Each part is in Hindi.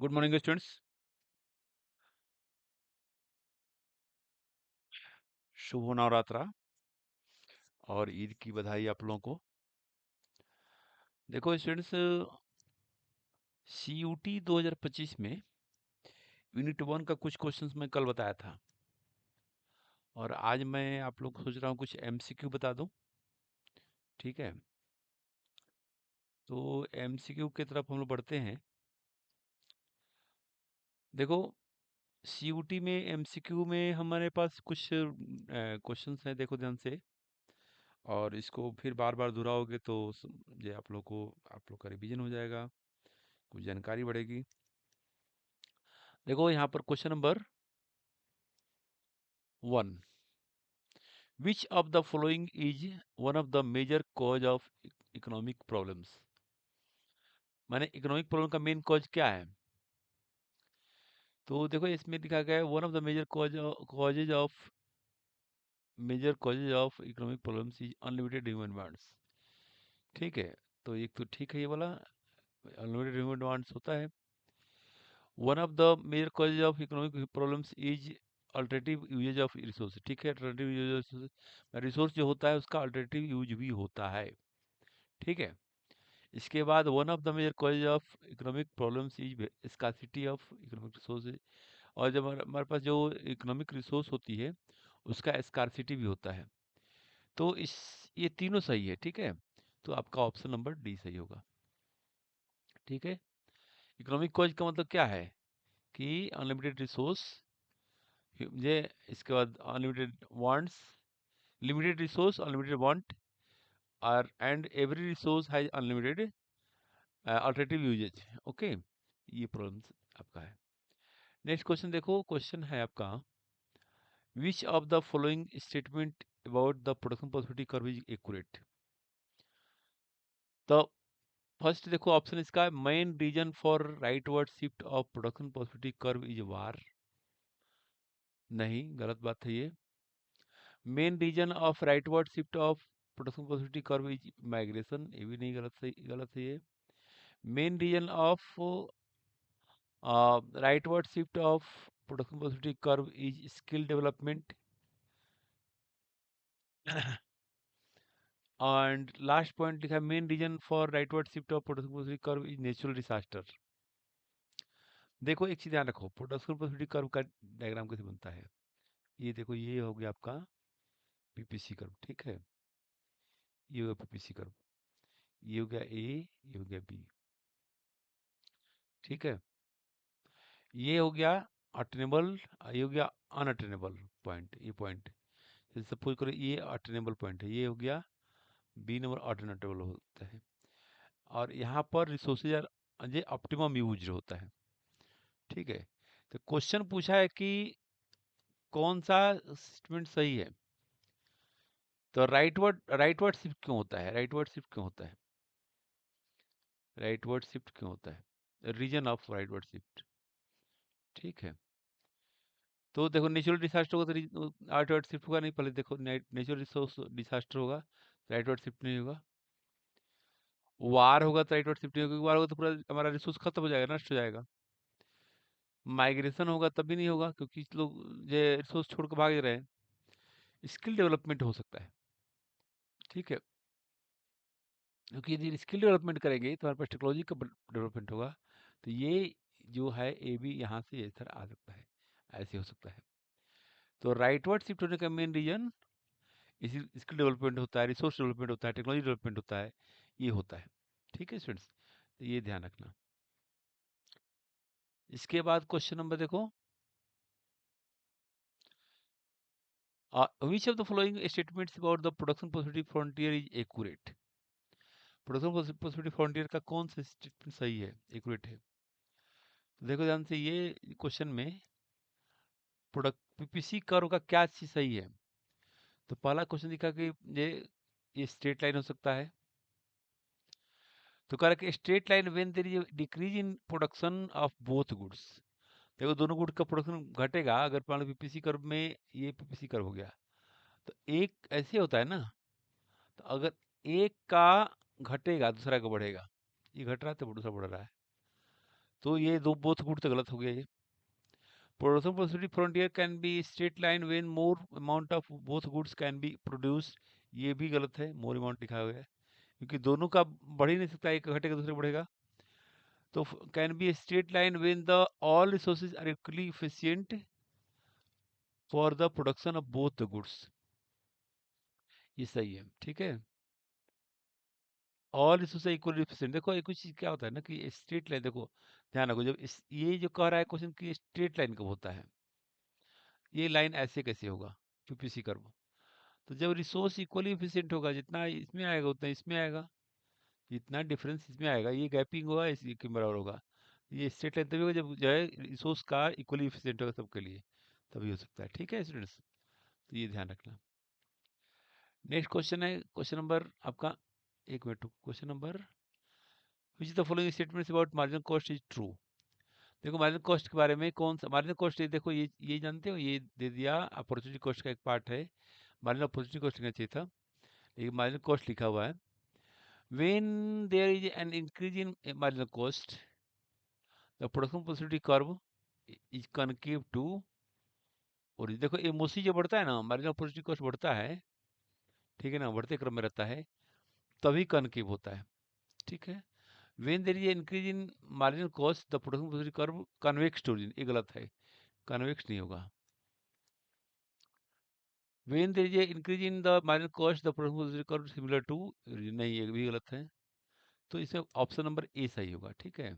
Good morning students. शुभ नवरात्रा और ईद की बधाई आप लोगों को। देखो स्टूडेंट्स, सीयूटी 2025 में यूनिट 1 का कुछ क्वेश्चंस मैं कल बताया था और आज मैं आप लोग को सोच रहा हूँ कुछ एमसीक्यू बता दूं। ठीक है, तो एमसीक्यू की तरफ हम लोग बढ़ते हैं। देखो, सीयूटी में एमसीक्यू में हमारे पास कुछ क्वेश्चंस हैं, देखो ध्यान से। और इसको फिर बार बार दोहराओगे तो ये आप लोग का रिवीजन हो जाएगा, कुछ जानकारी बढ़ेगी। देखो यहाँ पर question number 1, which of the following is one of the major cause of economic problems? माने इकोनॉमिक प्रॉब्लम का मेन कॉज क्या है? तो देखो इसमें लिखा गया है one of the major causes of economic problems is unlimited human wants. ठीक है, तो एक तो ठीक है ये वाला, अनलिमिटेड ह्यूमन वांट्स होता है। One of the major causes of economic problems is alternative uses of resource. ठीक है, अल्टरनेटिव यूजेज रिसोर्स जो होता है उसका अल्टरनेटिव यूज भी होता है। ठीक है, इसके बाद one of the major causes of economic problems is scarcity of economic resource. और जब हमारे पास जो इकोनॉमिक रिसोर्स होती है उसका स्कार्सिटी भी होता है। तो इस ये तीनों सही है। ठीक है, तो आपका ऑप्शन नंबर डी सही होगा। ठीक है, इकोनॉमिक कॉज का मतलब क्या है कि अनलिमिटेड रिसोर्स, ये इसके बाद unlimited wants, limited resource, unlimited want, और and every resource has unlimited alternative uses. Okay, ये प्रॉब्लम आपका है। नेक्स्ट क्वेश्चन देखो, क्वेश्चन है आपका which of the following statement about the production possibility curve is accurate. तो फर्स्ट देखो ऑप्शन इसका है main reason for rightward shift of production possibility curve is war. नहीं, गलत बात है ये। Main reason of rightward shift of production possibility curve is migration, ये भी नहीं, गलत है ये। Main reason of rightward shift of production velocity curve is skill development. And last point लिखा है main reason for rightward shift of production velocity curve is natural disaster. देखो एक चीज ध्यान रखो, प्रोडक्शन velocity कर्व का डायग्राम कैसे बनता है। ये देखो, ये हो गया आपका पीपीसी कर्व। ठीक है, ये हो गया पीपीसी कर्व, ये हो गया ए, ये हो गया बी। ठीक है, ये हो गया अटेनेबल, ये हो गया अनअटेनेबल पॉइंट, ये पॉइंट। सपोज करो ये अटेनेबल पॉइंट है, ये हो गया बी नंबर अल्टरनेटिव होता है। और यहाँ पर रिसोर्सेज ये ऑप्टिमम यूज होता है। ठीक है, तो क्वेश्चन पूछा है कि कौन सा स्टेटमेंट सही है। तो राइटवर्ड शिफ्ट क्यों होता है, राइटवर्ड शिफ्ट क्यों होता है, राइटवर्ड शिफ्ट क्यों होता है, रीजन ऑफ राइटवर्ड शिफ्ट। ठीक है, तो देखो नेचुरल डिसास्टर होगा तो राइटवर्ड शिफ्ट होगा नहीं। पहले देखो, नेचुरल रिसोर्स डिसास्टर होगा, राइटवर्ड शिफ्ट नहीं होगा। वार होगा तो राइटवर्ड शिफ्ट नहीं होगा, वार होगा तो पूरा हमारा रिसोर्स खत्म हो जाएगा, नष्ट हो जाएगा। माइग्रेशन होगा तब भी नहीं होगा क्योंकि लोग ये रिसोर्स छोड़ कर भाग रहे हैं। स्किल डेवलपमेंट हो सकता है। ठीक है, क्योंकि यदि स्किल डेवलपमेंट करेंगे तो हमारे पास टेक्नोलॉजी का डेवलपमेंट होगा। तो ये जो है ए भी यहाँ से इधर आ सकता है, ऐसे हो सकता है। तो राइटवर्ड शिफ्ट होने का मेन रीजन इसी स्किल डेवलपमेंट होता है, रिसोर्स डेवलपमेंट होता है, टेक्नोलॉजी डेवलपमेंट होता है, ये होता है। ठीक है स्टूडेंट्स, तो ये ध्यान रखना। इसके बाद क्वेश्चन नंबर देखो, which of the following statements about the production possibility frontier is accurate। Production possibility frontier का कौन सा स्टेटमेंट सही है, एक्यूरेट है। तो देखो ध्यान से, ये क्वेश्चन में प्रोडक्ट पीपीसी कर्व का क्या चीज सही है। तो पहला क्वेश्चन दिखा कि ये स्ट्रेट लाइन हो सकता है। तो कह रहा कि straight line when there is decrease in production of both goods. देखो दोनों गुड का प्रोडक्शन घटेगा अगर मान लो पीपीसी कर्व में ये पीपीसी कर्व हो गया। तो एक ऐसे होता है ना, तो अगर एक का घटेगा दूसरा का बढ़ेगा, ये घट रहा है तो दूसरा बढ़ रहा है। तो ये दो बोथ गुड तो गलत हो गया ये। Production possibility frontier can be straight line when more amount of both goods can be produced, ये भी गलत है, मोर अमाउंट लिखा हुआ है, क्योंकि दोनों का बढ़ ही नहीं सकता, एक घटेगा दूसरे बढ़ेगा। तो can be straight line when the all resources are equally efficient for the production of both the goods, ये सही है, ठीक है। ऑल रिसोर्स इक्वली इफिशिएंट, देखो ये कुछ चीज क्या होता है ना कि स्ट्रेट लाइन, देखो ध्यान रखो, जब इस ये जो कह रहा है क्वेश्चन कि स्ट्रेट लाइन कब होता है, ये लाइन ऐसे कैसे होगा, पीपीसी कर्व। तो जब रिसोर्स इक्वली एफिशिएंट होगा, जितना इसमें आएगा उतना इसमें आएगा, जितना डिफरेंस इसमें आएगा, ये गैपिंग होगा, इसके बराबर होगा। ये स्ट्रेट लाइन तभी होगा जब जो है रिसोर्स का इक्वली एफिशिएंट होगा सबके लिए, तभी हो सकता है, ठीक है स्टूडेंट्स, तो ये ध्यान रखना। नेक्स्ट क्वेश्चन है क्वेश्चन नंबर आपका, एक minute, question number, which is the following statements about marginal cost is true. देखो मार्जिनल कॉस्ट के बारे में, कौन सा मार्जिनल कॉस्ट, देखो ये जानते हो, ये दे दिया अपॉर्चुनिटी कॉस्ट का एक पार्ट है, मार्जिनल अपॉर्चुनिटी कॉस्ट लिखना चाहिए था, लेकिन मार्जिनल कॉस्ट लिखा हुआ है। When there is an increase in marginal cost, the production possibility curve is concave to, और देखो एमओसी जो बढ़ता है ना, मार्जिनल अपॉर्चुनिटी कॉस्ट बढ़ता है, ठीक है ना, बढ़ते क्रम में रहता है, तभी कनकेव होता है, ठीक है। When there is an increase in marginal cost, the production possibility curve convex to origin, ये गलत है, कन्वेक्स नहीं होगा। When there is an increase in the marginal cost, the production possibility curve similar to origin, नहीं, ये भी गलत है। तो इसमें ऑप्शन नंबर ए सही होगा, ठीक है।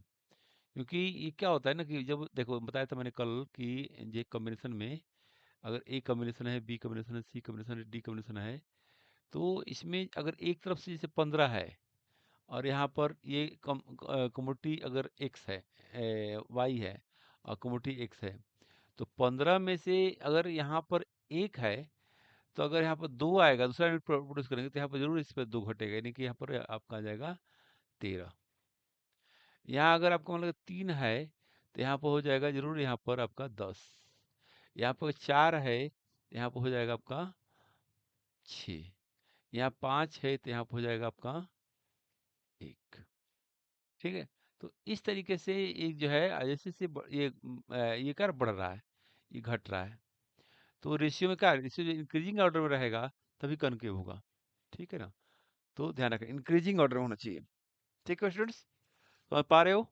क्योंकि ये क्या होता है ना कि जब देखो बताया था मैंने कल कि ये कॉम्बिनेशन में, अगर ए कॉम्बिनेशन है, बी कॉम्बिनेशन है, सी कॉम्बिनेशन है, डी कॉम्बिनेशन है, तो इसमें अगर एक तरफ से जैसे 15 है, और यहाँ पर ये कमोडिटी अगर एक्स है, वाई है, और कमोडिटी एक्स है, तो 15 में से अगर यहाँ पर एक है, तो अगर यहाँ पर दो आएगा, दूसरा यूनिट प्रोड्यूस करेंगे, तो यहाँ पर जरूर इस पर दो घटेगा, यानी कि यहाँ पर आपका आ जाएगा 13। यहाँ अगर आपको मतलब 3 है, तो यहाँ पर हो जाएगा जरूर यहाँ पर आपका 10। यहाँ पर 4 है, तो यहाँ पर हो जाएगा आपका 6। यहाँ 5 है, तो यहाँ पर हो जाएगा आपका 1, ठीक है। तो इस तरीके से एक जो है जैसे से ये कर बढ़ रहा है, ये घट रहा है, तो रेशियो में क्या, रेशियो इंक्रीजिंग ऑर्डर में रहेगा, तभी कनकेव होगा, ठीक है ना। तो ध्यान रखें, इंक्रीजिंग ऑर्डर में होना चाहिए, ठीक है स्टूडेंट्स, समझ पा रहे हो।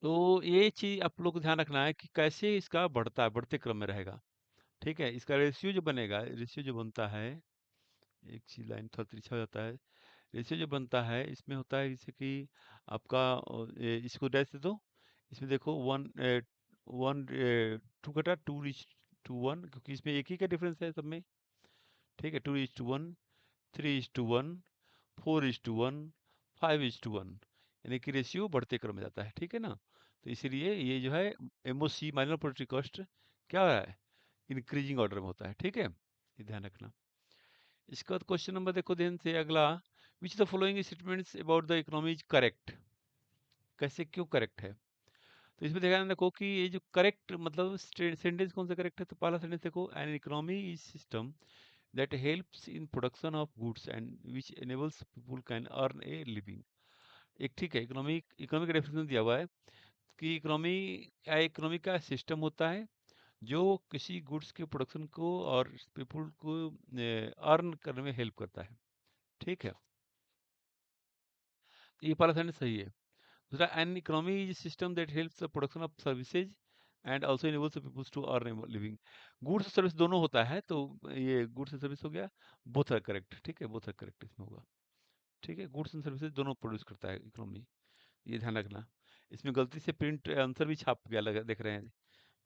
तो ये चीज आप लोग को ध्यान रखना है कि कैसे इसका बढ़ता है, बढ़ते क्रम में रहेगा, ठीक है। इसका रेशियो जो बनेगा, रेशियो जो बनता है, एक चीज लाइन थोड़ा तिरछा हो जाता है, रेशियो जो बनता है इसमें होता है जैसे कि आपका इसको डैश दे दो, इसमें देखो वन वन टू कटा, टू इज टू वन, क्योंकि इसमें एक ही का डिफरेंस है सब में, ठीक है। 2:1, 3:1, 4:1, 5:1, यानी कि रेशियो बढ़ते क्रम में जाता है, ठीक है ना। तो इसीलिए ये जो है एमओसी माइनर प्रोडक्टिव कॉस्ट क्या हो रहा है, इंक्रीजिंग ऑर्डर में होता है, ठीक है, ये ध्यान रखना। इसके बाद क्वेश्चन नंबर देखो ध्यान से अगला, which the following statements about the economy is correct, कैसे क्यों करेक्ट है। तो इसमें ध्यान रखो कि ये जो करेक्ट मतलब सेंटेंस कौन सा करेक्ट है, तो पहला सेंटेंस देखो, N economy is system that helps in production of goods and which enables people can earn a living, एक ठीक है, इकोनॉमी, इकोनॉमी का डेफिनेशन दिया हुआ है कि इकोनॉमी क्या, इकोनॉमी का सिस्टम होता है जो किसी गुड्स के प्रोडक्शन को और पीपल को अर्न करने में हेल्प करता है, ठीक है। ये पहला सेंटेंस सही है। दूसरा, an economy is system that helps the production of services and also enables peoples to earn living, goods service दोनों होता है, तो ये गुड्स एंड सर्विस हो गया, बोथ आर करेक्ट, ठीक है, बोथ आर करेक्ट इसमें होगा, ठीक है। गुड्स एंड सर्विसेज दोनों प्रोड्यूस करता है इकोनॉमी, ये ध्यान रखना। इसमें गलती से प्रिंट आंसर भी छाप गया लगा, देख रहे हैं,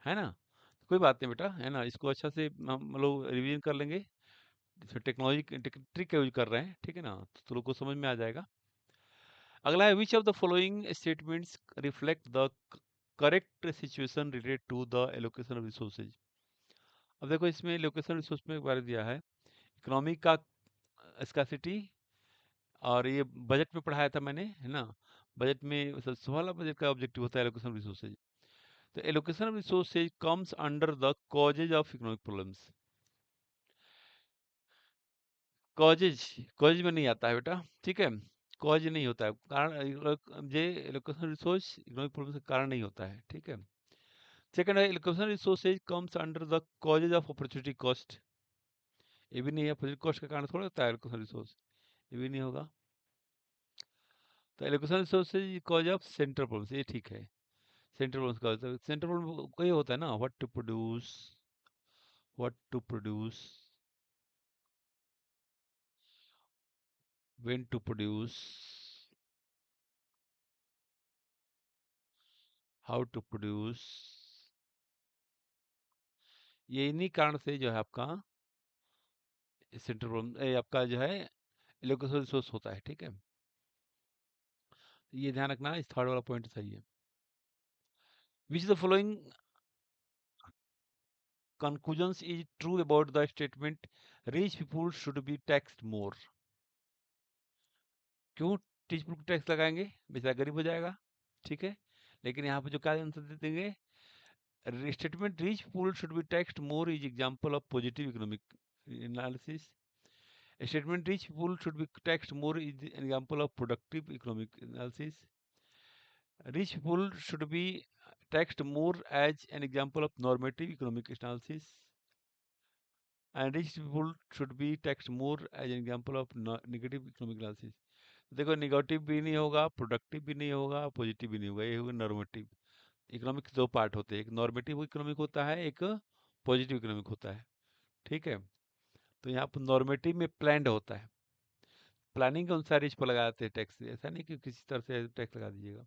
है ना। तो कोई बात नहीं बेटा, है ना, इसको अच्छा से हम लोग रिवीजन कर लेंगे, इसमें टेक्नोलॉजी ट्रिक का यूज कर रहे हैं, ठीक है ना, तो लोग को समझ में आ जाएगा। अगला है, which of the following statements reflect the correct situation related to the allocation of resources. अब देखो इसमें एलोकेशन रिसोर्स में बारे दिया है, इकोनॉमी का स्कासिटी, और ये बजट में पढ़ाया था मैंने, है ना। बजट में सबसे वाला बजट का ऑब्जेक्टिव होता है एलोकेशन रिसोर्सेज। तो allocation resources comes under the causes of economic problems, causes, causes में नहीं आता है बेटा, ठीक है। कॉज नहीं होता है, कारण जे एलोकेशन रिसोर्स इकोनॉमिक प्रॉब्लम का कारण नहीं होता है, ठीक है। सेकंड है allocation resources comes under the causes of opportunity cost, ये भी नहीं है, अपॉर्चुनिटी कॉस्ट का कारण थोड़ा होता है एलोकेशन रिसोर्स, ये भी नहीं होगा। तो allocation resources cause of central problem, ये ठीक है। सेंट्रल प्रॉब्लम का होता है, सेंट्रल प्रॉब्लम कोई होता है ना, what to produce, when to produce, how to produce, ये इन्हीं कारण से जो है आपका सेंट्रल प्रॉब्लम आपका जो है एलोकेशन रिसोर्स होता है, ठीक है। ये ध्यान रखना, इस थर्ड वाला पॉइंट सही है। Which the following conclusions is true about the statement rich people should be taxed more? क्यों रिच पीपल को टैक्स लगाएंगे, बेचारा गरीब हो जाएगा, ठीक है। लेकिन यहाँ पे जो क्या आंसर दे देंगे, statement rich people should be taxed more is example of positive economic analysis, statement rich people should be taxed more is example of productive economic analysis, rich people should be taxed more as an example of normative economic analysis, and rich people should be taxed more as an example of negative economic analysis. देखो निगेटिव भी नहीं होगा, प्रोडक्टिव भी नहीं होगा, पॉजिटिव भी नहीं होगा, ये होगा नॉर्मेटिव इकोनॉमिक। दो पार्ट होते हैं, एक नॉर्मेटिव इकोनॉमिक होता है, एक पॉजिटिव इकोनॉमिक होता है, ठीक है। तो यहाँ पर नॉर्मेटिव में प्लान्ड होता है, प्लानिंग के अनुसार इस पर लगाते हैं टैक्स, ऐसा नहीं कि किसी तरह से टैक्स लगा दीजिएगा,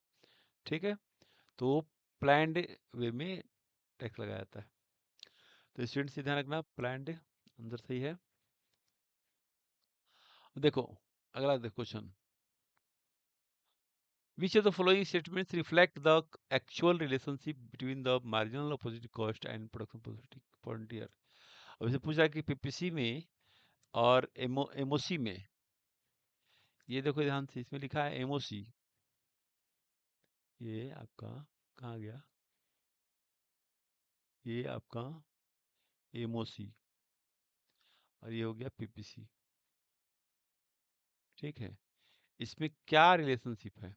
ठीक है। तो प्लान्ड वे में टैक्स लगाया जाता है। तो स्टूडेंट से ध्यान रखना, प्लान्ड आंसर सही है। देखो अगला देखो question, which of the following statements reflect the actual relationship between the marginal opportunity cost and production opportunity frontier? अब इसे पूछा कि पीपीसी में और एमओसी में, ये देखो ध्यान से, इसमें लिखा है एमओसी, ये आपका कहाँ गया, ये आपका एमओसी और ये हो गया पीपीसी, ठीक है। इसमें क्या रिलेशनशिप है,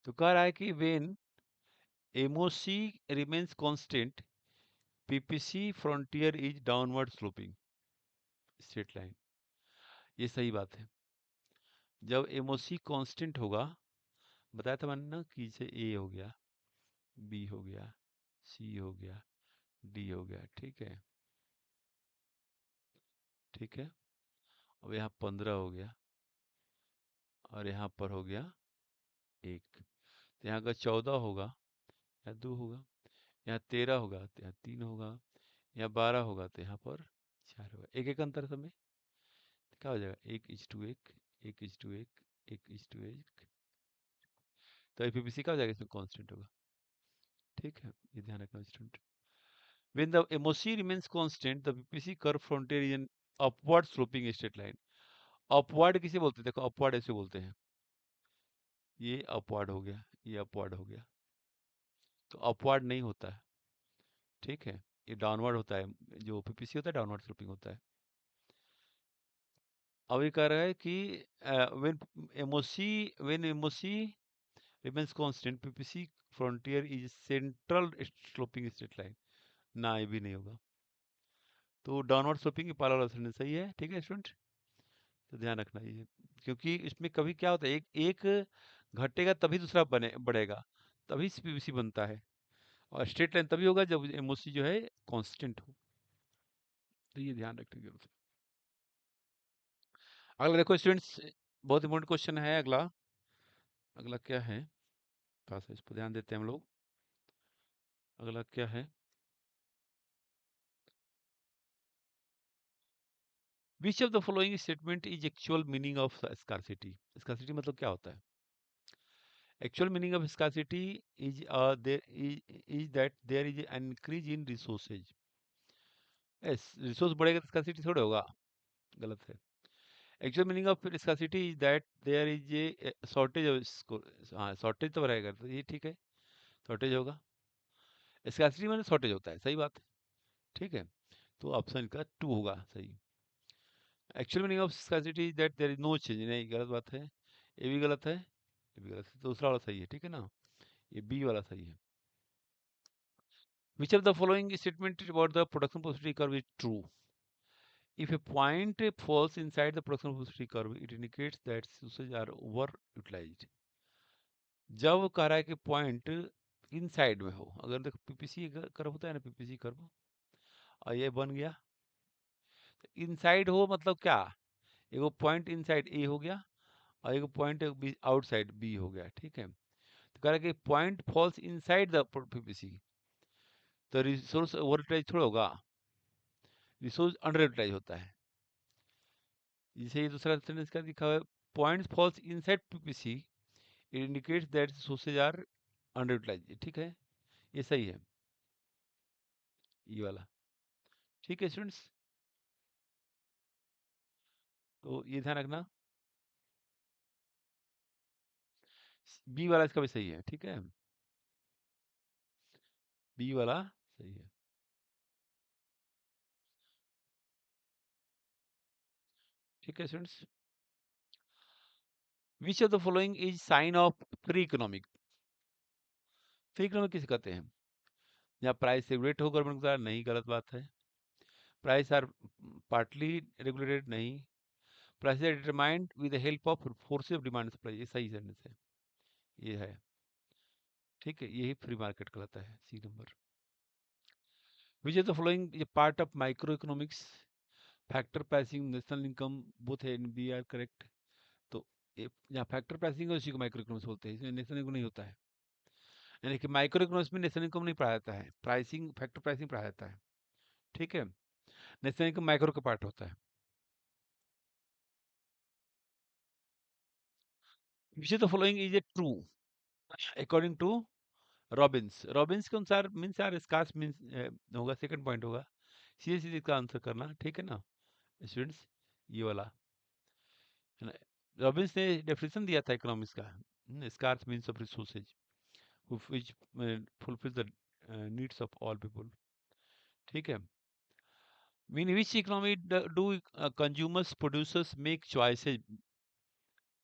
तो कह रहा है कि when MOC remains constant, PPC frontier is downward sloping straight line, ये सही बात है। जब एमओसी कांस्टेंट होगा, बताया था मैंने ना कि जैसे ए हो गया, बी हो गया, सी हो गया, डी हो गया, ठीक है, ठीक है। अब यहाँ 15 हो गया और यहाँ पर हो गया 1, तो यहाँ का 14 होगा, यहाँ 2 होगा, यहाँ 13 होगा तो यहाँ 3 होगा, यहाँ 12 होगा तो यहाँ पर 4 होगा, एक एक अंतर समय, तो क्या हो जाएगा 1:1, 1:1, 1:1, तो पीपीसी क्या हो जाएगा, इसमें कांस्टेंट होगा, ठीक है। ये ध्यान रखना student. When the MOC remains constant, the PPC curve frontier is an upward sloping straight line. Upward किसे बोलते हैं, देखो अपवर्ड ऐसे बोलते हैं, ये अपवर्ड हो गया, ये अपवर्ड हो गया, तो अपवर्ड नहीं होता है, ठीक है। ये डाउनवर्ड होता है, जो पीपीसी होता है डाउनवर्ड स्लोपिंग होता है। अब ये कह रहा है कि when MOC when MOC remains constant, PPC frontier is central sloping straight line, ना ये भी नहीं होगा। तो डाउनवर्ड स्लोपिंग की पहला वाला सही है, ठीक है स्टूडेंट, तो ध्यान रखना ये, क्योंकि इसमें कभी क्या होता है, एक एक घटेगा तभी दूसरा बने बढ़ेगा, तभी पीवीसी बनता है, और स्ट्रेट लाइन तभी होगा जब एमओसी जो है कांस्टेंट हो, तो ये ध्यान रखने की जरूरत है। अगला देखो स्टूडेंट्स, बहुत इंपॉर्टेंट क्वेश्चन है अगला, अगला क्या है, थोड़ा सा इस पर ध्यान देते हैं हम लोग। अगला क्या है, which of the following statement is actual meaning of scarcity? Scarcity मतलब क्या होता है? Actual meaning of scarcity is that there is an increase in resources. Yes, resource बढ़ेगा तो स्कार्सिटी थोड़ा होगा, गलत है। Actual meaning of scarcity is that there is a shortage of, हाँ शॉर्टेज तो रहेगा, तो ये ठीक है, शॉर्टेज होगा, स्कार्सिटी मतलब शॉर्टेज होता है, सही बात है, ठीक है। तो ऑप्शन का 2 होगा सही, actual meaning of scarcity is that there is no change, नहीं गलत बात है, ये भी गलत है, ये भी गलत है, तो दूसरा वाला सही है, ठीक है ना, ये बी वाला सही है। Which of the following statement about the production possibility curve is true? If a point falls inside the production velocity curve, it indicates that resources are overutilized. जब वो कह रहा है कि पॉइंट इनसाइड में हो, अगर देखो पीपीसी कर्व होता है ना, पीपीसी कर्व, और ये बन गया, इनसाइड हो मतलब क्या, एगो पॉइंट इनसाइड ए हो गया और एगो पॉइंट आउटसाइड बी हो गया, ठीक है। तो कह रहा है कि point falls inside the PPC, तो रिसोर्स ओवरयूटिलाइज थोड़ा होगा, रिसोर्स अंडर यूटिलाइज होता है। जैसे ये दूसरा सेंटेंस का लिखा हुआ है, points falls inside PPC, it indicates that sources are under utilize, ठीक है, ये सही है, ये वाला, ठीक है स्टूडेंट्स, तो ये ध्यान रखना, बी वाला इसका भी सही है, ठीक है, बी वाला सही है, ठीक है students. Which of the following is sine of free economic? Free economic किसे कहते हैं? जहाँ प्राइस रेगुलेट हो गवर्नमेंट द्वारा, नहीं गलत बात है। प्राइस आर पार्टली रेगुलेटेड, नहीं। Price are determined with the help of forces of demand supply, ये सही सेंटेंस है, ये है, ठीक है, यही फ्री मार्केट कहलाता है, C number. Which of the following is part of micro economics? Factor pricing, national income, both है इन बी आर करेक्ट। तो यहाँ फैक्टर प्राइसिंग है, उसी को माइक्रो इकोनॉमिक्स बोलते हैं, इसमें नेशनल इनकम नहीं होता है, यानी कि माइक्रो इकोनॉमिक्स में नेशनल इनकम नहीं पढ़ाया जाता है, प्राइसिंग फैक्टर प्राइसिंग पढ़ाया जाता है, ठीक है, नेशनल इनकम माइक्रो का पार्ट होता है। Which of the following is a true according to Robbins? Robbins के अनुसार मीन्स यार स्कार्स मीन्स होगा, सेकंड पॉइंट होगा, सीधे सीधे इसका आंसर करना, ठीक है ना स्टूडेंट्स, ये वाला है ना। रॉबिन्स ने डेफिनेशन दिया था इकोनॉमिक्स का, scarce means of resources which fulfills the needs of all people, ठीक है। In which economy do consumers producers make choices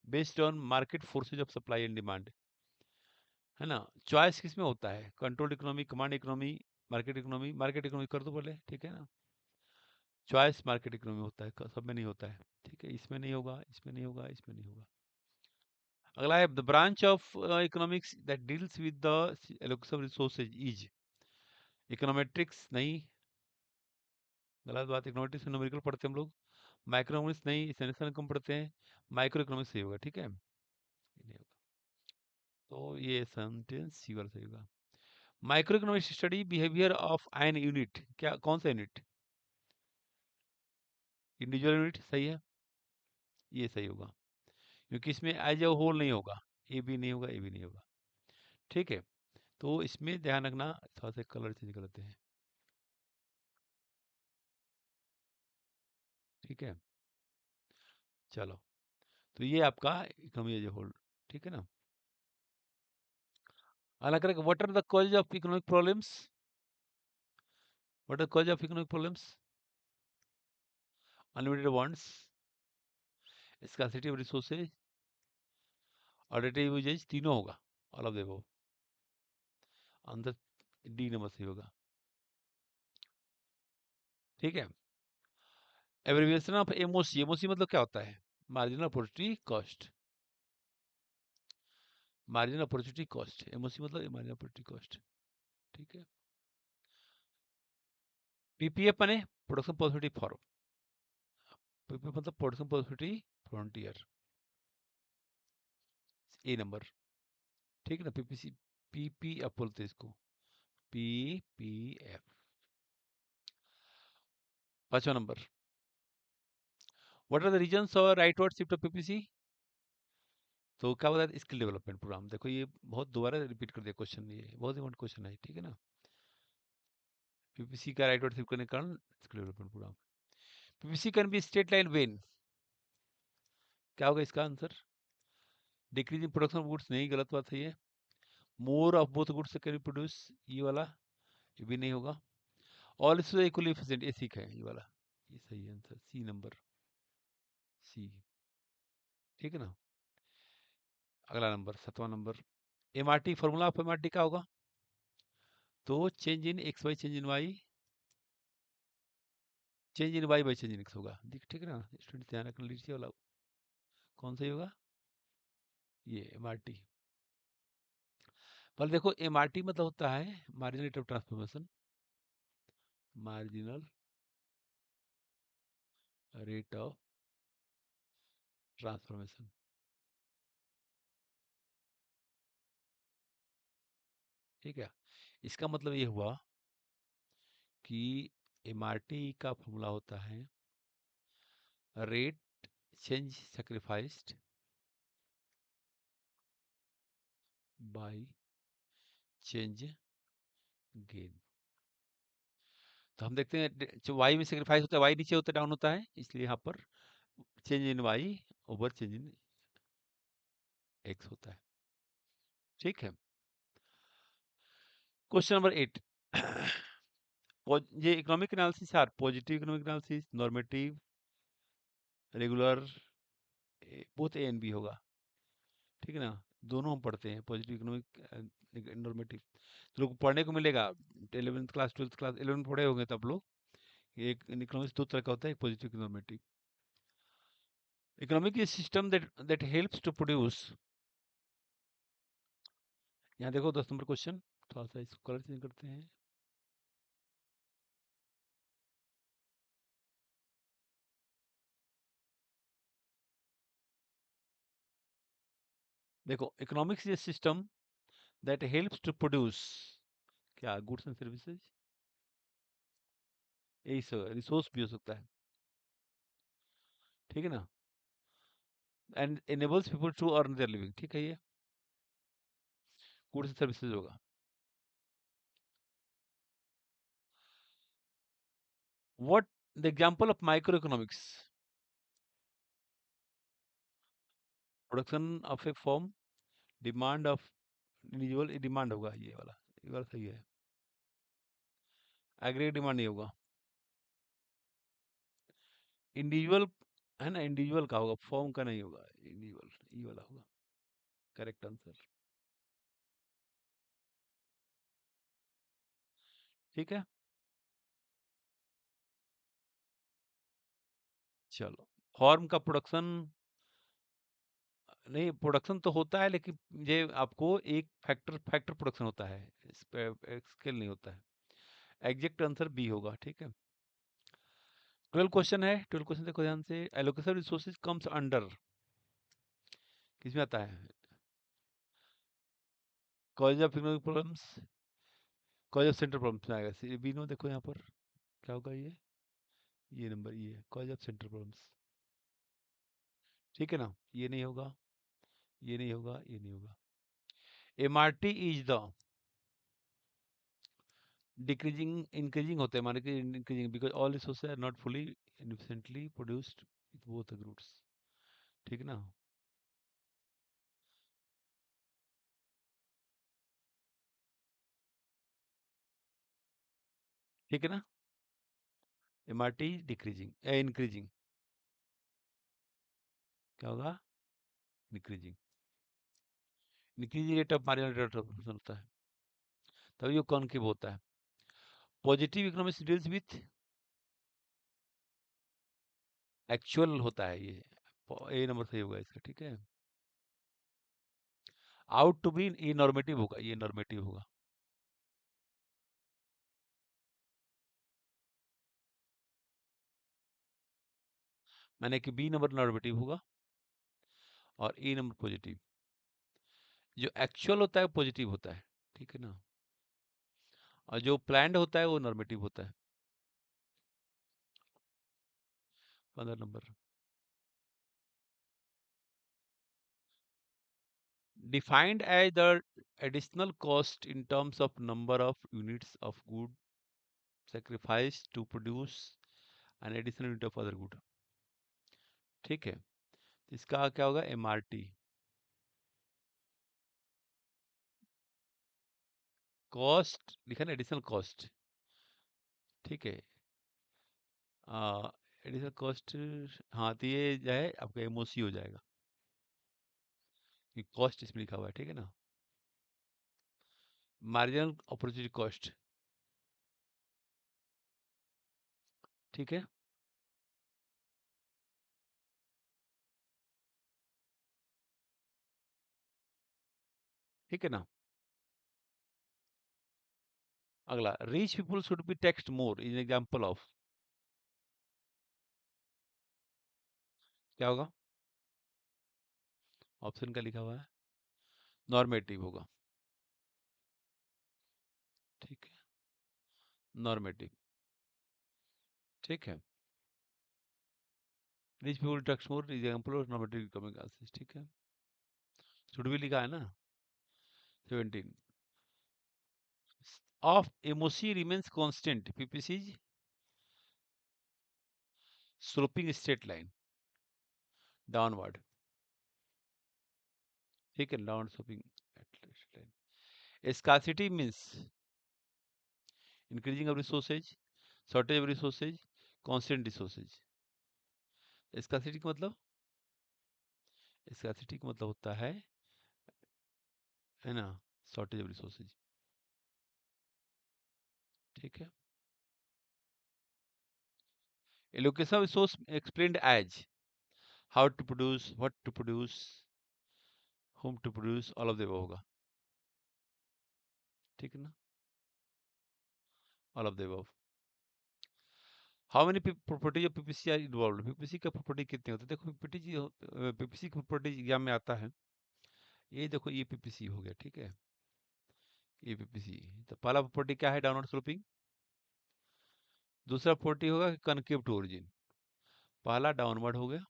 based on market forces of supply and demand? है ना, चॉइस किस में होता है? Control economy, command economy, market economy, market economy कर दो बोले, ठीक है ना, चॉइस मार्केट इकोनॉमी होता है, सब में नहीं होता है, ठीक है, इसमें नहीं होगा, इसमें नहीं होगा, इसमें नहीं होगा। अगला है the branch of economics that deals with the allocation of resources is econometrics, नहीं गलत बात, इकोनॉमेट्रिक्स में न्यूमेरिकल पढ़ते हैं हम लोग, माइक्रो इकोनॉमिक्स नहीं, इसे नेशनल इनकम पढ़ते हैं, माइक्रो इकोनॉमिक्स सही होगा, ठीक है, ये नहीं होगा, तो ये सेंटेंस सी वाला सही होगा। Micro economics study behaviour of an unit, क्या कौन सा यूनिट? इंडिविजुअल यूनिट सही है, ये सही होगा, क्योंकि इसमें एज ए होल नहीं होगा, ए भी नहीं होगा, ए भी नहीं होगा, ठीक है, तो इसमें ध्यान रखना, थोड़ा सा कलर चेंज कर लेते हैं, ठीक है, चलो, तो ये आपका इकोनॉमी एज ए होल, ठीक है ना। अलग अलग, what are the cause of economic problems? What are cause of economic problems? Unlimited wants, scarcity of resources, additive uses, तीनों होगा, all of the above, answer D number सही होगा, ठीक है। एब्रिविएशन ऑफ एमओसी, एमओसी मतलब क्या होता है? Marginal opportunity cost, marginal opportunity cost, MOC मतलब मार्जिनल अपॉर्चुनिटी कॉस्ट, ठीक है। पीपीएफ माने प्रोडक्शन पॉसिबिलिटी फॉर, पीपीएफ मतलब प्रोडक्शन पॉसिबिलिटी फ्रंटियर, ए नंबर, ठीक है ना, पीपीसी, पीपीएफ बोलते हैं इसको, पीपीएफ। 5वां नंबर, व्हाट आर द रीजंस और राइटवर्ड शिफ्ट ऑफ पीपीसी? तो क्या बता, स्किल डेवलपमेंट प्रोग्राम, देखो ये बहुत दोबारा रिपीट कर दिया क्वेश्चन, ये बहुत इंपॉर्टेंट क्वेश्चन है, ठीक है ना, पीपीसी का राइटवर्ड शिफ्ट करने के कारण skill development programme. PPC can be straight line when, क्या होगा इसका answer? Decrease in production goods, नहीं गलत बात है ये। More of both goods can be produce, ये वाला, ये भी नहीं होगा। ऑल इज इक्वली एफिशिएंट, ये सीख है ये वाला, ये सही आंसर सी नंबर, सी। ठीक है ना। अगला नंबर 7वां नंबर, एमआरटी, फॉर्मूला ऑफ एमआरटी क्या होगा? तो change in X by change in Y, change in Y by change in X होगा। ठीक है ना स्टूडेंट, ध्यान रख लीजिए वाला कौन सा ही होगा, ये एमआरटी। पर देखो एमआरटी मतलब होता है marginal rate of transformation, marginal rate of transformation. ठीक है, इसका मतलब ये हुआ कि एमआरटी का फॉर्मूला होता है rate change sacrificed by change gain. तो हम देखते हैं जो वाई में सेक्रीफाइस होता है, वाई नीचे होता है डाउन होता है, इसलिए यहाँ पर change in Y over change in X होता है। ठीक है, क्वेश्चन नंबर 8। ये इकोनॉमिक एनालिसिस यार, positive economic analysis, normative, regular, both A and B होगा। ठीक है ना, दोनों हम पढ़ते हैं, पॉजिटिव इकोनॉमिक, नॉर्मेटिव। तो लोग पढ़ने को मिलेगा 11th क्लास 12th क्लास 11 पढ़े होंगे तब लोग। एक इकोनॉमिक्स दो तरह का होता है, positive normative. Economic is system that helps to produce. यहाँ देखो 10 नंबर क्वेश्चन, थोड़ा सा इसको कलर चेंज करते हैं। देखो economics is system that helps to produce, क्या गुड्स एंड सर्विसेज, यही रिसोर्स भी हो सकता है। ठीक है ना, and enables people to earn their living। ठीक है, ये गुड्स एंड सर्विसेज होगा। What the example of micro economics, production of a form, demand of individual, demand होगा ये वाला सही है। एग्रीगेट डिमांड नहीं होगा, इंडिविजुअल है ना, इंडिविजुअल का होगा, फॉर्म का नहीं होगा, इंडिविजुअल ये वाला होगा करेक्ट आंसर। ठीक है, चलो फॉर्म का प्रोडक्शन नहीं, प्रोडक्शन तो होता है लेकिन ये आपको एक फैक्टर प्रोडक्शन होता है, इस पे स्केल नहीं होता है। एग्जैक्ट आंसर बी होगा। ठीक है, 12 क्वेश्चन है, 12 क्वेश्चन देखो ध्यान से। एलोकेशन रिसोर्सेज कम्स अंडर, किसमें आता है? College of economic problems, college of central problems में आएगा। बी नो देखो यहाँ पर क्या होगा, ये नंबर ये है कॉलेज ऑफ सेंट्रल प्रॉब्लम्स। ठीक है ना, ये नहीं होगा, ये नहीं होगा, ये नहीं होगा। MRT is the decreasing, increasing होते हैं, माने कि increasing because all resources are not fully efficiently produced with both the roots. ठीक है ना, ठीक है ना, एमआरटी डिक्रीजिंग इंक्रीजिंग, क्या होगा, decreasing. Increasing rate of marginal rate of होता है, तभी वो कॉन्केव होता है। Positive economics deals with actual होता है, ये ए नंबर सही होगा इसका। ठीक है, आउट टू बी, ये नॉर्मेटिव होगा, ये नॉर्मेटिव होगा। मैंने कि बी नंबर नॉर्मेटिव होगा और ए नंबर पॉजिटिव। जो एक्चुअल होता है पॉजिटिव होता है। ठीक है ना, और जो प्लान्ड होता है वो नॉर्मेटिव होता है। 15 number, defined as the additional cost in terms of number of units of good sacrificed to produce an additional unit of other good। ठीक है, इसका क्या होगा, एमआरटी। कॉस्ट लिखा ना, एडिशनल कॉस्ट। ठीक है, एडिशनल कॉस्ट, हाँ तो ये जो है आपका एमओसी हो जाएगा, ये कॉस्ट इसमें लिखा हुआ है, ठीक है ना। मार्जिनल अपॉर्चुनिटी कॉस्ट, ठीक है। ठीक है ना। अगला, rich people should be taxed more is example of, क्या होगा? ऑप्शन का लिखा हुआ है, नॉर्मेटिव होगा, ठीक है, नॉर्मेटिव, ठीक है। Rich people tax more is example of normative economic analysis, ठीक है। शुड भी लिखा है ना। 17 of MOC remains constant, PPC is sloping straight line downward, ठीक है, down sloping straight line। Scarcity means increasing of resources, shortage of resources, constant resources। Scarcity का मतलब, scarcity का मतलब होता है ना, shortage of resources, ठीक है। Allocation of resource explained as how to produce, what to produce, whom to produce, all of the above होगा, ठीक है ना, all of the above। How many property of PPC are involve, PPC का प्रॉपर्टी कितने होते हैं? देखो पीपीसी की प्रॉपर्टी एग्जाम में आता है, ये देखो ये पीपीसी हो गया, ठीक है, ये पीपीसी। तो पहला प्रॉपर्टी क्या है? Downward sloping. दूसरा प्रॉपर्टी होगा कनकेव टू ओरिजिन, पहला डाउनवर्ड हो गया,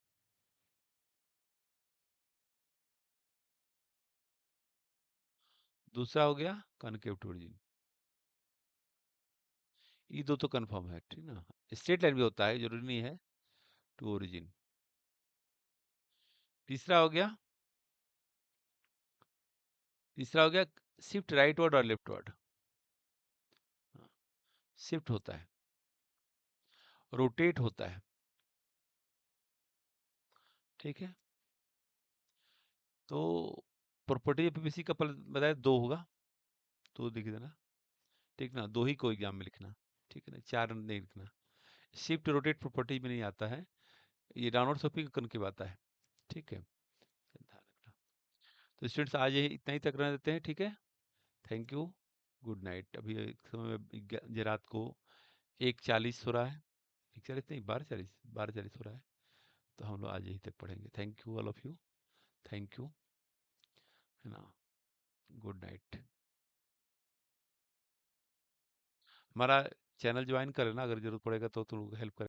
दूसरा हो गया कनकेव टू ओरिजिन, ये दो तो कंफर्म है, ठीक ना। स्ट्रेट लाइन भी होता है, जरूरी नहीं है, टू ओरिजिन। तीसरा हो गया, तीसरा हो गया शिफ्ट राइट वर्ड और लेफ्ट वर्ड, शिफ्ट होता है, रोटेट होता है, ठीक है। तो प्रॉपर्टी पीपीसी का बताया दो होगा, दो लिख देना, ठीक ना, दो ही को एग्जाम में लिखना, ठीक है ना, चार नहीं लिखना। शिफ्ट रोटेट प्रॉपर्टी में नहीं आता है, ये डाउनवर्ड स्लोपिंग कनकेव आता है, ठीक है, ध्यान रखना। तो स्टूडेंट्स आज ये इतना ही तक रहने देते हैं, ठीक है। Thank you, good night. अभी समय रात को 1:40 हो रहा है, 1:40 नहीं, 12:40, 12:40 हो रहा है, तो हम लोग आज यही तक पढ़ेंगे। Thank you all of you, thank you, है ना, गुड नाइट। हमारा चैनल ज्वाइन कर लेना, अगर जरूरत पड़ेगा तो हेल्प कर